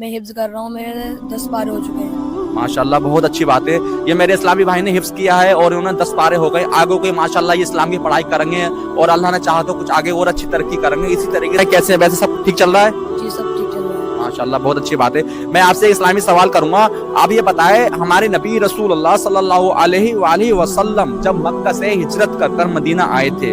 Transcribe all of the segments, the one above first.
میں حفظ کر رہا ہوں، میرے 10 پارے ہو چکے ہیں۔ ماشاءاللہ بہت اچھی بات ہے، یہ میرے اسلامی بھائی نے حفظ کیا ہے اور انہوں نے 10 پارے ہو گئے، آگے کوئی ماشاءاللہ یہ اسلام کی پڑھائی کریں گے اور اللہ نے چاہا تو کچھ آگے اور اچھی ترقی کریں گے۔ اسی طریقے سے کیسے ویسے سب ٹھیک چل رہا ہے؟ جی سب ٹھیک چل رہا ہے۔ ماشاءاللہ بہت اچھی بات ہے۔ میں آپ سے اسلامی سوال کروں گا، آپ یہ بتائیں ہمارے نبی رسول اللہ صلی اللہ علیہ وآلہ وسلم جب مکہ سے ہجرت کر مدینہ آئے تھے۔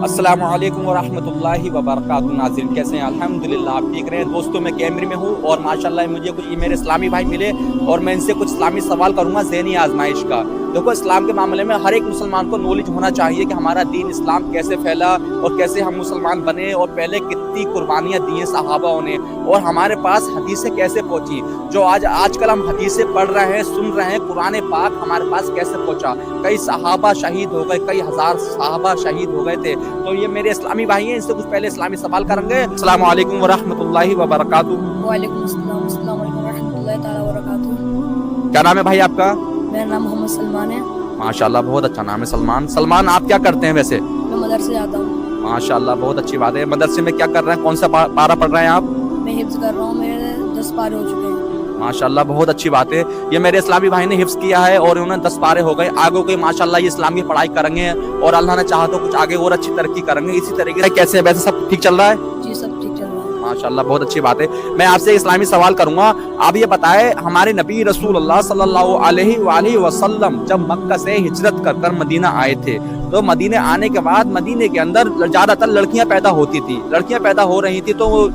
السلام علیکم ورحمۃ اللہ وبرکاتہ۔ ناظرین کیسے ہیں؟ الحمدللہ آپ ٹھیک رہے ہیں؟ دوستوں میں کیمرے میں ہوں اور ماشاءاللہ مجھے کچھ میرے اسلامی بھائی ملے اور میں ان سے کچھ اسلامی سوال کروں گا ذہنی آزمائش کا۔ دیکھو اسلام کے معاملے میں ہر ایک مسلمان کو نالج ہونا چاہیے کہ ہمارا دین اسلام کیسے پھیلا اور کیسے ہم مسلمان بنے اور پہلے کتنی قربانیاں دی ہیں صحابہ نے اور ہمارے پاس حدیثیں کیسے پہنچی۔ جو آج کل ہم حدیثیں پڑھ رہے ہیں، سن رہے ہیں، قرآن پاک ہمارے پاس کیسے پہنچا۔ کئی صحابہ شہید ہو گئے، کئی ہزار صحابہ شہید ہو گئے تھے۔ تو یہ میرے اسلامی بھائی ہیں، ان سے کچھ پہلے اسلامی سوال کریں گے۔ السلام علیکم ورحمۃ اللہ وبرکاتہ۔ وعلیکم السلام، السلام علیکم ورحمۃ اللہ تعالیٰ وبرکاتہ۔ کیا نام ہے بھائی آپ کا؟ میرا نام محمد سلمان ہے۔ ماشاءاللہ بہت اچھا نام ہے سلمان۔ سلمان آپ کیا کرتے ہیں ویسے؟ میں مدرسے جاتا ہوں۔ ماشاءاللہ بہت اچھی بات ہے۔ مدرسے میں کیا کر رہے ہیں؟ کون سا پارہ پڑھ رہے ہیں آپ؟ میں حفظ کر رہا ہوں، میرے 10 پارے ہو چکے ہیں۔ ماشاءاللہ بہت اچھی بات ہے، یہ میرے اسلامی بھائی نے حفظ کیا ہے اور انہوں نے 10 پارے ہو گئے، آگے کوئی ماشاءاللہ یہ اسلام کی پڑھائی کریں گے اور اللہ نے چاہا تو کچھ آگے اور اچھی ترقی کریں گے۔ اسی طریقے سے کیسے ویسے سب ٹھیک چل رہا ہے؟ جی سب ٹھیک چل رہا ہے۔ ماشاءاللہ بہت اچھی بات ہے۔ میں آپ سے اسلامی سوال کروں گا، آپ یہ بتائیں ہمارے نبی رسول اللہ صلی اللہ علیہ وآلہ وسلم جب مکہ سے ہجرت کر مدینہ آئے تھے تو مدینہ آنے کے بعد مدینے کے اندر زیادہ تر لڑکیاں پیدا ہوتی تھی، لڑکیاں پیدا ہو رہی تھی تو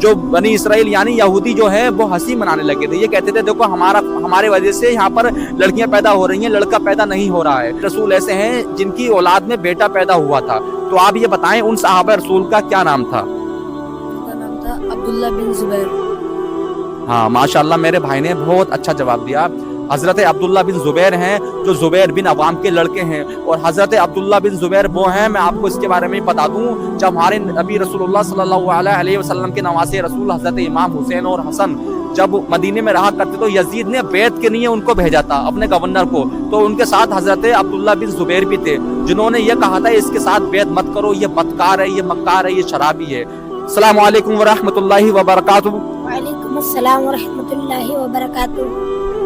جو بنی اسرائیل یعنی یہودی جو ہے وہ ہنسی منانے لگے تھے۔ یہ کہتے تھے دیکھو ہمارے وجہ سے یہاں پر لڑکیاں پیدا ہو رہی ہیں، لڑکا پیدا نہیں ہو رہا ہے۔ رسول ایسے ہیں جن کی اولاد میں بیٹا پیدا ہوا تھا، تو آپ یہ بتائیں ان صحابہ رسول کا کیا نام تھا؟ ان کا نام تھا عبداللہ بن زبیر۔ ہاں ماشاءاللہ میرے بھائی نے بہت اچھا جواب دیا۔ حضرت عبداللہ بن زبیر ہیں جو زبیر بن عوام کے لڑکے ہیں، اور حضرت عبداللہ بن زبیر وہ ہیں، میں آپ کو اس کے بارے میں بتا دوں، جب ہمارے نبی رسول اللہ صلی اللہ علیہ وسلم کے نواسے رسول حضرت امام حسین اور حسن جب مدینے میں رہا کرتے تو یزید نے بیعت کے لیے ان کو بھیجا تھا اپنے گورنر کو، تو ان کے ساتھ حضرت عبداللہ بن زبیر بھی تھے جنہوں نے یہ کہا تھا اس کے ساتھ بیعت مت کرو، یہ بدکار ہے، یہ مکار ہے، یہ شرابی ہے۔ السلام علیکم ورحمۃ اللہ وبرکاتہ۔ وعلیکم السلام ورحمۃ اللہ وبرکاتہ۔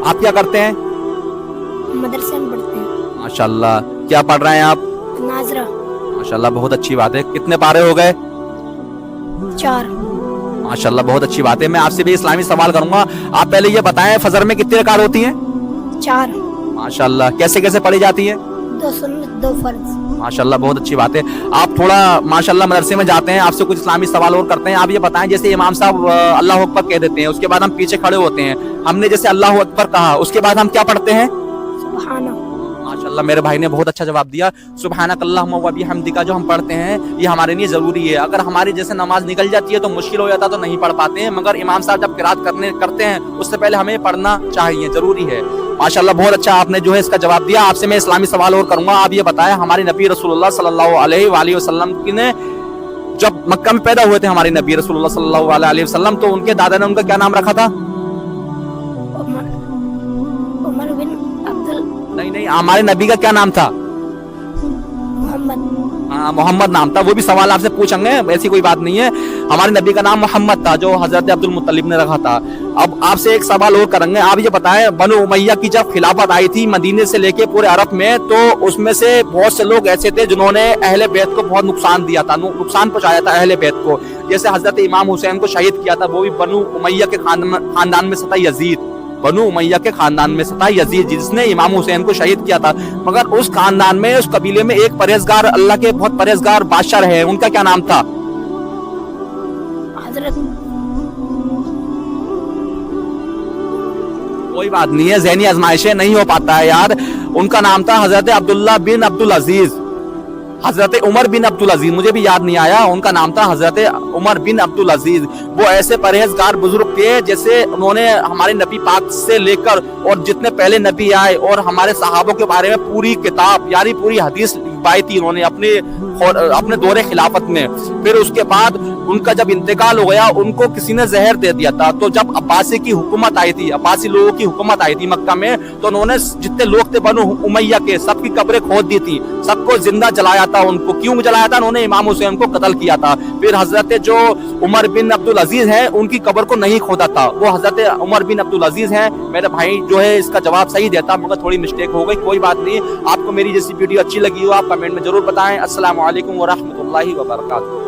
آپ کیا کرتے ہیں؟ مدرسے میں پڑھتے ہیں۔ ماشاءاللہ کیا پڑھ رہے ہیں آپ؟ ناظرہ۔ ماشاءاللہ بہت اچھی بات ہے۔ کتنے پارے ہو گئے؟ 4۔ ماشاءاللہ بہت اچھی بات ہے۔ میں آپ سے بھی اسلامی سوال کروں گا، آپ پہلے یہ بتائیں فجر میں کتنی رکعت ہوتی ہیں؟ 4۔ ماشاءاللہ کیسے کیسے پڑھی جاتی ہیں؟ 2 سنت 2 فرض۔ ماشاءاللہ بہت اچھی بات ہے۔ آپ تھوڑا ماشاءاللہ مدرسے میں جاتے ہیں، آپ سے کچھ اسلامی سوال اور کرتے ہیں۔ آپ یہ بتائیں جیسے امام صاحب اللہ اکبر کہہ دیتے ہیں، اس کے بعد ہم پیچھے کھڑے ہوتے ہیں، ہم نے جیسے اللہ اکبر کہا اس کے بعد ہم کیا پڑھتے ہیں؟ سبحانہ۔ ماشاءاللہ میرے بھائی نے بہت اچھا جواب دیا۔ سبحانک اللہم و بحمدک جو ہم پڑھتے ہیں یہ ہمارے لیے ضروری ہے۔ اگر ہماری جیسے نماز نکل جاتی ہے تو مشکل ہو جاتا تو نہیں پڑھ پاتے ہیں، مگر امام صاحب جب قرات کرتے ہیں اس سے پہلے ہمیں پڑھنا چاہیے، ضروری ہے۔ ماشاءاللہ بہت اچھا آپ نے جو ہے اس کا جواب دیا۔ آپ سے میں اسلامی سوال اور کروں گا، آپ یہ بتائیں ہمارے نبی رسول اللہ صلی اللہ علیہ وآلہ وسلم نے جب مکہ میں پیدا ہوئے تھے ہمارے نبی رسول اللہ صلی اللہ علیہ وسلم تو ان کے دادا نے ان کا کیا نام رکھا تھا؟ عمر بن عبدال۔ نہیں ہمارے نبی کا کیا نام تھا؟ محمد۔ ہاں محمد نام تھا، وہ بھی سوال آپ سے پوچھیں گے، ایسی کوئی بات نہیں ہے۔ ہمارے نبی کا نام محمد تھا جو حضرت عبد المطلب نے رکھا تھا۔ اب آپ سے ایک سوال اور کریں گے، آپ یہ بتائیں بنو امیہ کی جب خلافت آئی تھی مدینے سے لے کے پورے عرب میں تو اس میں سے بہت سے لوگ ایسے تھے جنہوں نے اہل بیت کو بہت نقصان دیا تھا، نقصان پہنچایا تھا اہل بیت کو، جیسے حضرت امام حسین کو شہید کیا تھا، وہ بھی بنو امیہ کے خاندان میں سے تھا یزید، بنو امیہ کے خاندان میں سے تھا یزید جس نے امام حسین کو شہید کیا تھا۔ مگر اس خاندان میں اس قبیلے میں ایک پرہیزگار اللہ کے بہت پرہیزگار بادشاہ رہے، ان کا کیا نام تھا؟ حضرت۔ کوئی بات نہیں ہے، ذہنی آزمائشیں نہیں ہو پاتا ہے یار۔ ان کا نام تھا حضرت عبداللہ بن عبدالعزیز، حضرت عمر بن عبدالعزیز، مجھے بھی یاد نہیں آیا، ان کا نام تھا حضرت عمر بن عبدالعزیز۔ وہ ایسے پرہیزگار بزرگ تھے جیسے انہوں نے ہمارے نبی پاک سے لے کر اور جتنے پہلے نبی آئے اور ہمارے صحابوں کے بارے میں پوری کتاب یعنی پوری حدیث کروائی تھی انہوں نے اپنے دور خلافت میں. پھر اس کے بعد ان کا جب انتقال ہو گیا ان کو کسی نے زہر دے دیا تھا. تو جب عباسی کی حکومت آئی تھی, عباسی لوگوں کی حکومت آئی تھی مکہ میں, تو انہوں نے جتنے لوگ تھے بنو امیہ کے سب کی قبریں کھود دی تھی, سب کو زندہ جلایا تھا. ان کو کیوں جلایا تھا؟ انہوں نے امام حسین کو قتل کیا تھا. پھر حضرت جو عمر بن عبدالعزیز ہیں ان کی قبر کو نہیں کھودا تھا, وہ حضرت عمر بن عبدالعزیز ہیں. میرے بھائی جو ہے اس کا جواب صحیح دیتا مگر تھوڑی مسٹیک ہو گئی, کوئی بات نہیں. آپ کو میری جیسی ویڈیو اچھی لگی ہو آپ کمنٹ میں ضرور بتائیں. السلام علیکم ورحمۃ اللہ وبرکاتہ.